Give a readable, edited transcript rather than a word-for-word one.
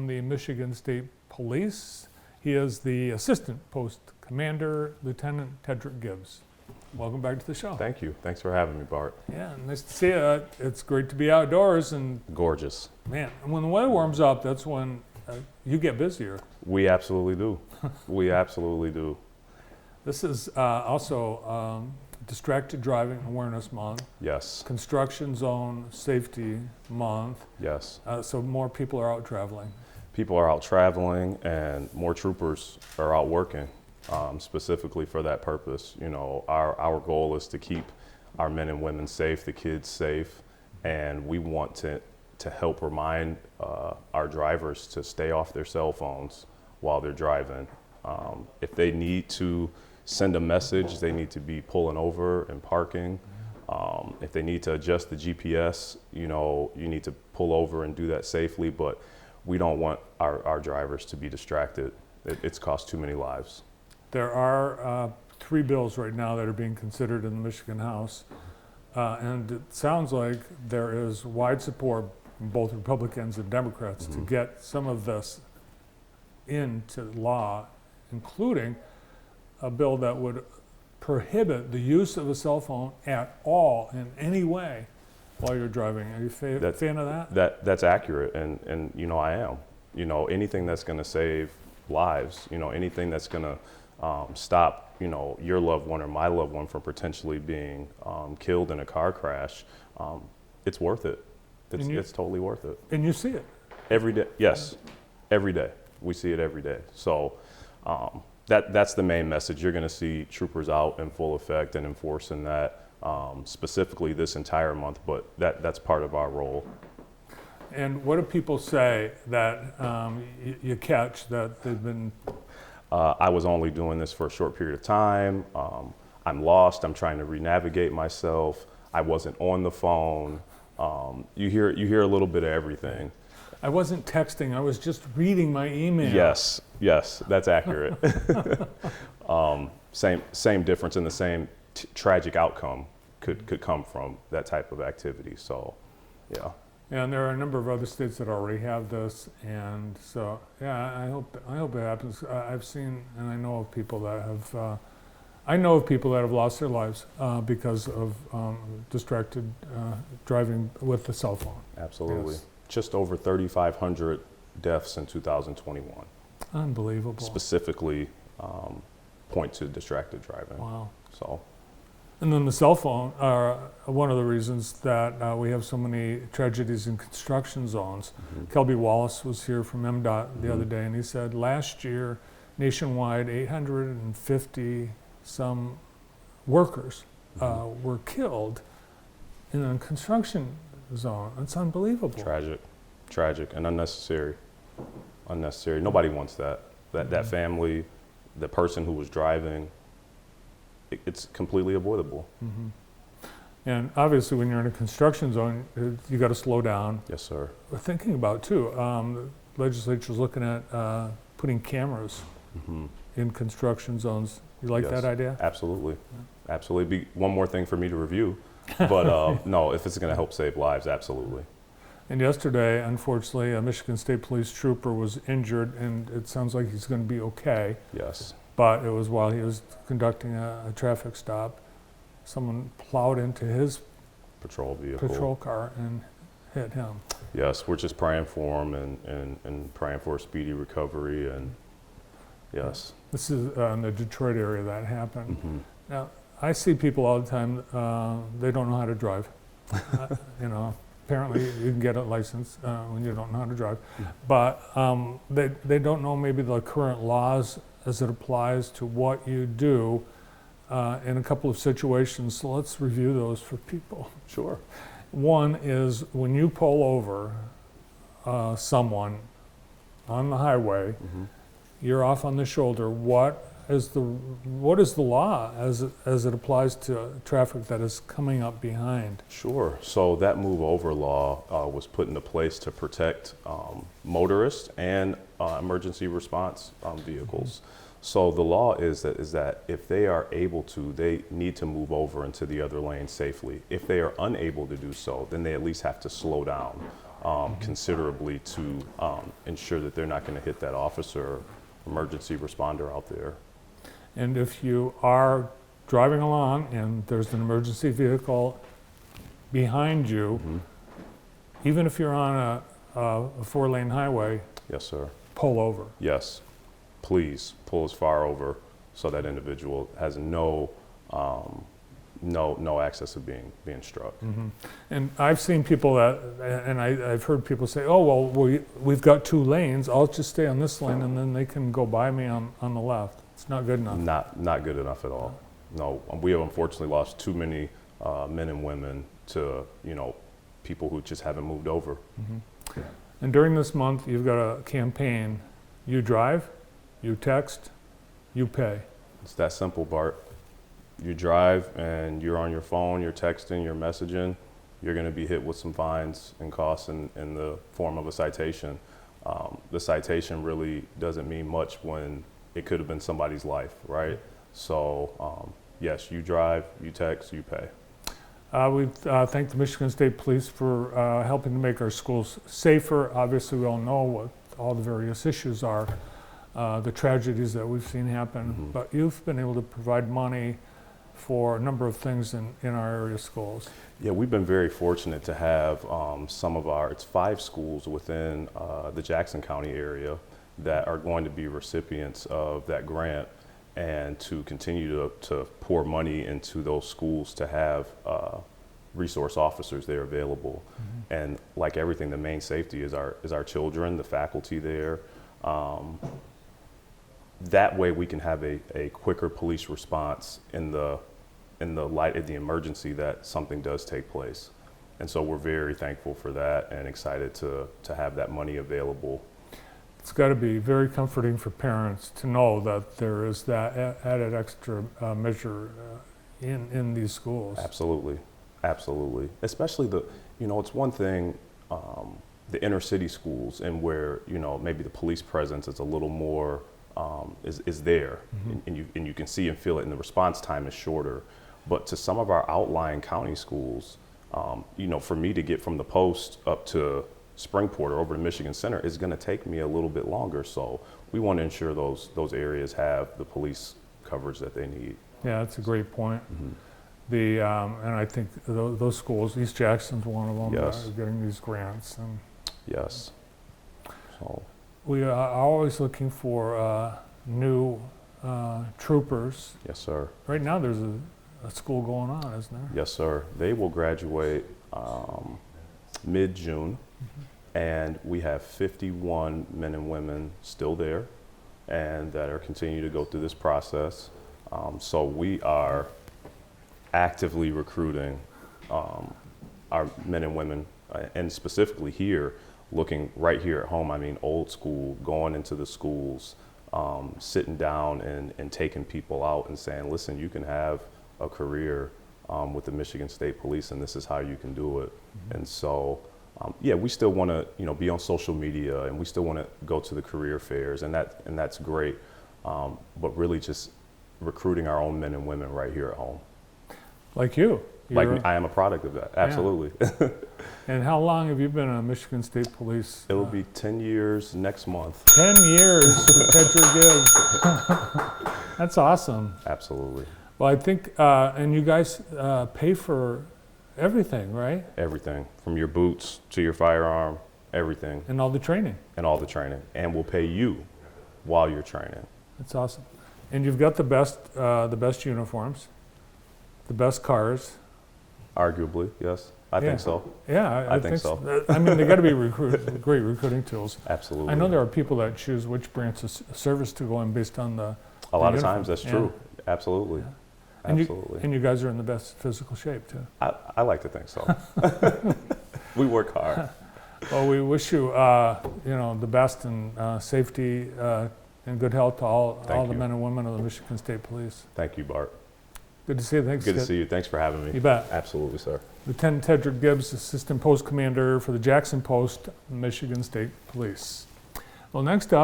from the Michigan State Police. He is the Assistant Post Commander, Lieutenant Tedrick Gibbs. Welcome back to the show. Thank you. Thanks for having me, Bart. Yeah, nice to see you. It's great to be outdoors, and Gorgeous. man, when the weather warms up, that's when you get busier. We absolutely do. We absolutely do. This is also Distracted Driving Awareness Month, Yes. Construction Zone Safety Month, Yes. so more people are out traveling. People are out traveling, and more troopers are out working, specifically for that purpose. You know, our goal is to keep our men and women safe, the kids safe, and we want to help remind our drivers to stay off their cell phones while they're driving. If they need to send a message, they need to be pulling over and parking. If they need to adjust the GPS, you know, you need to pull over and do that safely, but we don't want our drivers to be distracted. It's cost too many lives. There are 3 bills right now that are being considered in the Michigan House, and it sounds like there is wide support from both Republicans and Democrats to get some of this into law, including a bill that would prohibit the use of a cell phone at all in any way while you're driving. Are you a fan of that? That's accurate, and you know I am. You know, anything that's going to save lives, you know, anything that's going to stop, you know, your loved one or my loved one from potentially being killed in a car crash, it's worth it. It's totally worth it. And you see it every day. Yes, every day. We see it every day. So that's the main message. You're going to see troopers out in full effect and enforcing that specifically this entire month, but that's part of our role. And what do people say that you catch that they've been? I was only doing this for a short period of time. I'm lost. I'm trying to re-navigate myself. I wasn't on the phone. You hear a little bit of everything. I wasn't texting. I was just reading my email. Yes, that's accurate. Same difference, and the same tragic outcome could come from that type of activity. So, yeah. And there are a number of other states that already have this, and so yeah, I hope it happens. I've seen and I know of people that have lost their lives because of distracted driving with the cell phone. Absolutely. Yes. Just over 3,500 deaths in 2021. Unbelievable. Specifically, point to distracted driving. Wow. So. And then the cell phone are one of the reasons that we have so many tragedies in construction zones. Kelby Wallace was here from MDOT the other day, and he said last year, nationwide, 850 some workers were killed in a construction zone. It's unbelievable. Tragic, and unnecessary. Nobody wants that. That family, the person who was driving. It's completely avoidable. And obviously, when you're in a construction zone, you got to slow down. Yes, sir. We're thinking about too. The legislature's looking at putting cameras in construction zones. You like that idea? Absolutely, absolutely. Be one more thing for me to review, but no, if it's going to help save lives, absolutely. And yesterday, unfortunately, a Michigan State Police trooper was injured, and it sounds like he's going to be okay. Yes. But it was while he was conducting a traffic stop. Someone plowed into his patrol vehicle, patrol car, and hit him. Yes, we're just praying for him and praying for a speedy recovery. And yes. This is in the Detroit area that happened. Now, I see people all the time, they don't know how to drive. You know, apparently you can get a license when you don't know how to drive. But they don't know maybe the current laws as it applies to what you do in a couple of situations. So let's review those for people. Sure. One is when you pull over someone on the highway, you're off on the shoulder. What is the law as it applies to traffic that is coming up behind? Sure. So that move over law was put into place to protect motorists and emergency response vehicles. So the law is that if they are able to, they need to move over into the other lane safely. If they are unable to do so, then they at least have to slow down. considerably to ensure that they're not going to hit that officer or emergency responder out there. And if you are driving along and there's an emergency vehicle behind you, even if you're on a 4-lane highway, Yes, sir. pull over. Yes. Please pull as far over so that individual has no access to being struck. And I've seen people that, and I've heard people say, oh, well, we've got 2 lanes, I'll just stay on this lane and then they can go by me on the left. It's not good enough. Not good enough at all. No, we have unfortunately lost too many men and women to, people who just haven't moved over. And during this month, you've got a campaign. You drive, you text, you pay. It's that simple, Bart. You drive and you're on your phone, you're texting, you're messaging, you're going to be hit with some fines and costs in the form of a citation. The citation really doesn't mean much when it could have been somebody's life, right? So yes, you drive, you text, you pay. We thank the Michigan State Police for helping to make our schools safer. Obviously, we all know what all the various issues are, the tragedies that we've seen happen, but you've been able to provide money for a number of things in our area schools. Yeah, we've been very fortunate to have it's 5 schools within the Jackson County area that are going to be recipients of that grant, and to continue to pour money into those schools to have resource officers there available. And like everything, the main safety is our children, the faculty there. That way we can have a quicker police response in the light of the emergency that something does take place. And so we're very thankful for that and excited to have that money available. It's got to be very comforting for parents to know that there is that added extra measure in these schools. Absolutely, absolutely. Especially it's one thing, the inner city schools, and where, maybe the police presence is a little more, is there, and you can see and feel it, and the response time is shorter. But to some of our outlying county schools, for me to get from the post up to Springport or over to Michigan Center is going to take me a little bit longer. So we want to ensure those areas have the police coverage that they need. Yeah, that's a great point. And I think those schools, East Jackson's one of them, Yes. are getting these grants. And Yes. So we are always looking for new troopers. yes, sir. Right now there's a school going on, isn't there? Yes, sir. They will graduate mid-June, and we have 51 men and women still there and that are continuing to go through this process. So we are actively recruiting our men and women, and specifically here, looking right here at home, old school, going into the schools, sitting down and taking people out and saying, listen, you can have a career with the Michigan State Police, and this is how you can do it. And so, we still want to, be on social media, and we still want to go to the career fairs, and that's great. But really, just recruiting our own men and women right here at home. Like you. I am a product of that. Absolutely. Yeah. And how long have you been a Michigan State Police? It will be 10 years next month. 10 years with Tedrick Gibbs. That's awesome. Absolutely. Well, I think, and you guys pay for everything, right? Everything, from your boots to your firearm, everything. And all the training. And all the training. And we'll pay you while you're training. That's awesome. And you've got the best uniforms, the best cars. Arguably, yes. I think so. Yeah, I think so. They got to be great recruiting tools. Absolutely. I know there are people that choose which branch of service to go in based on the A lot of uniform. times that's true. Absolutely. Yeah. Absolutely. And you guys are in the best physical shape too. I like to think so. We work hard. Well, we wish you, the best and safety and good health to all the men and women of the Michigan State Police. Thank you, Bart. Good to see you. Thanks. Good to see you. Thanks for having me. You bet. Absolutely, sir. Lieutenant Tedrick Gibbs, Assistant Post Commander for the Jackson Post, Michigan State Police. Well, next up.